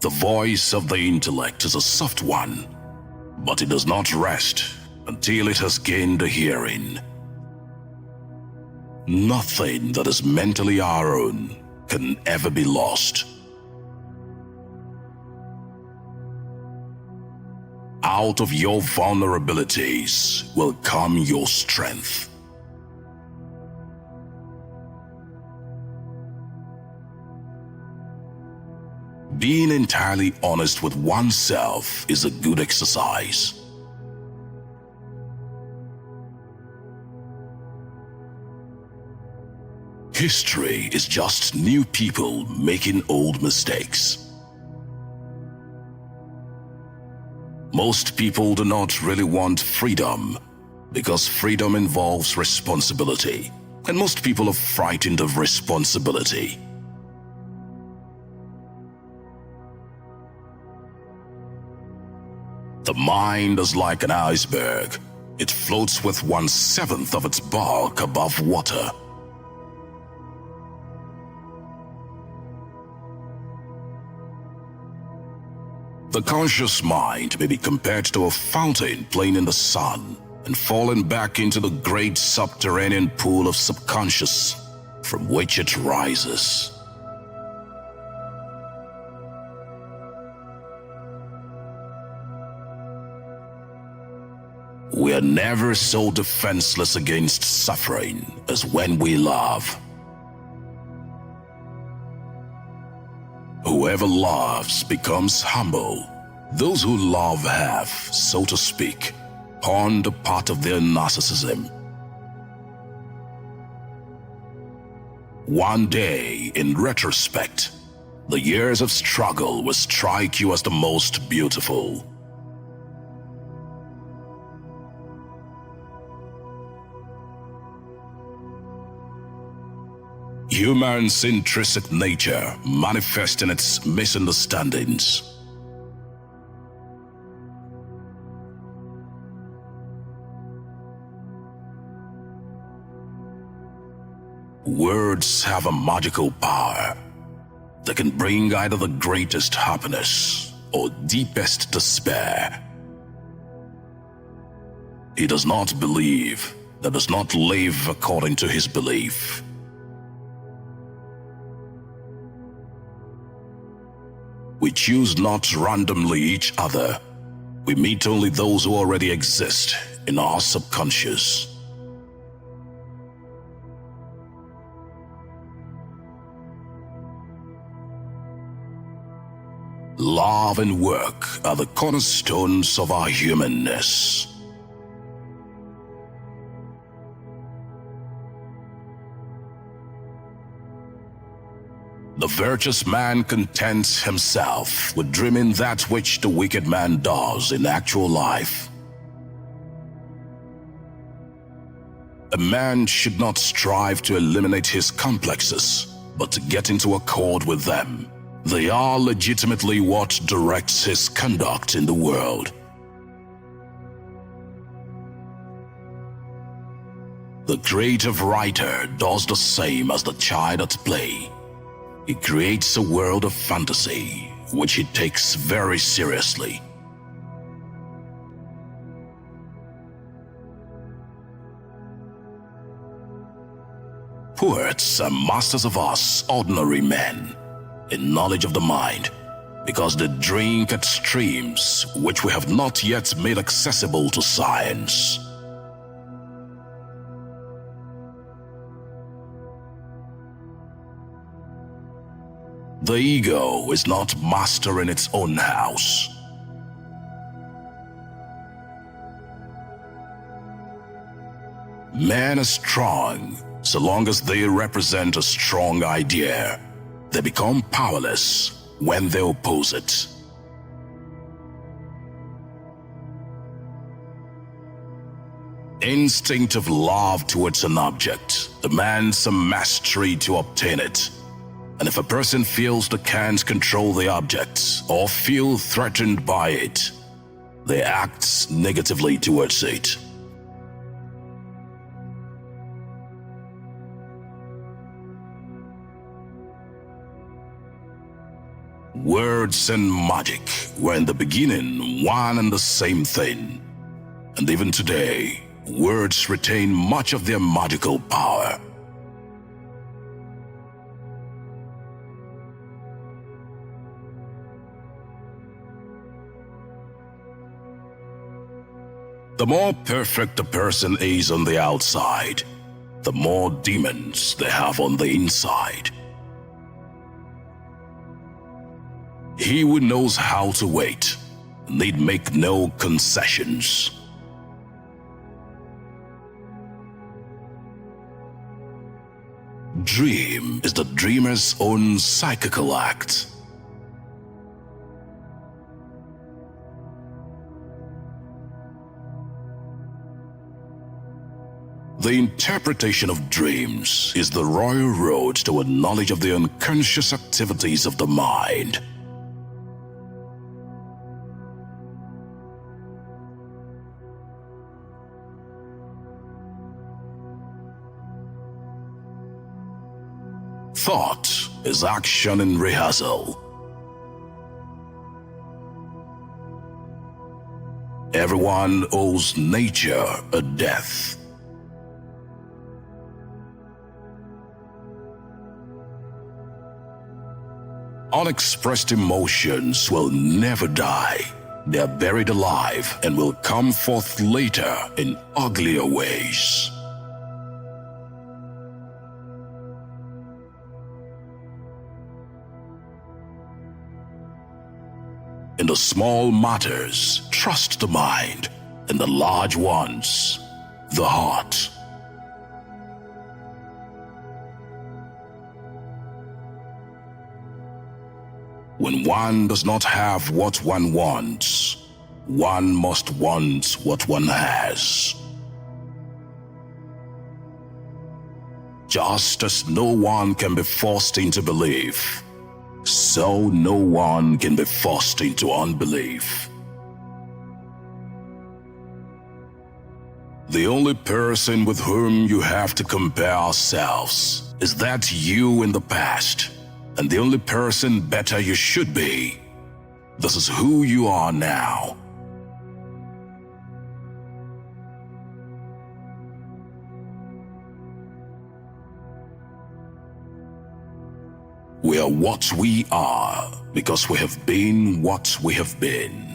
The voice of the intellect is a soft one, but it does not rest until it has gained a hearing. Nothing that is mentally our own can ever be lost. Out of your vulnerabilities will come your strength. Being entirely honest with oneself is a good exercise. History is just new people making old mistakes. Most people do not really want freedom because freedom involves responsibility, and most people are frightened of responsibility. The mind is like an iceberg. It floats with 1/7 of its bulk above water. The conscious mind may be compared to a fountain playing in the sun and falling back into the great subterranean pool of subconscious from which it rises. We are never so defenseless against suffering as when we love. Whoever loves becomes humble. Those who love have, so to speak, pawned a part of their narcissism. One day, in retrospect, the years of struggle will strike you as the most beautiful. Human's intrinsic nature manifests in its misunderstandings. Words have a magical power that can bring either the greatest happiness or deepest despair. He does not believe that does not live according to his belief. We choose not randomly each other. We meet only those who already exist in our subconscious. Love and work are the cornerstones of our humanness. The virtuous man contents himself with dreaming that which the wicked man does in actual life. A man should not strive to eliminate his complexes, but to get into accord with them. They are legitimately what directs his conduct in the world. The creative writer does the same as the child at play. He creates a world of fantasy, which he takes very seriously. Poets are masters of us ordinary men in knowledge of the mind, because they drink at streams which we have not yet made accessible to science. The ego is not master in its own house. Men are strong so long as they represent a strong idea. They become powerless when they oppose it. Instinctive love towards an object demands a mastery to obtain it. And if a person feels they can't control the object or feel threatened by it, they act negatively towards it. Words and magic were in the beginning one and the same thing. And even today, words retain much of their magical power. The more perfect a person is on the outside, the more demons they have on the inside. He who knows how to wait need make no concessions. Dream is the dreamer's own psychical act. The interpretation of dreams is the royal road to a knowledge of the unconscious activities of the mind. Thought is action in rehearsal. Everyone owes nature a death. Unexpressed emotions will never die. They are buried alive and will come forth later in uglier ways. In the small matters, trust the mind. In the large ones, the heart. When one does not have what one wants, one must want what one has. Just as no one can be forced into belief, so no one can be forced into unbelief. The only person with whom you have to compare ourselves is that you in the past, and the only person better you should be. This is who you are now. We are what we are because we have been what we have been.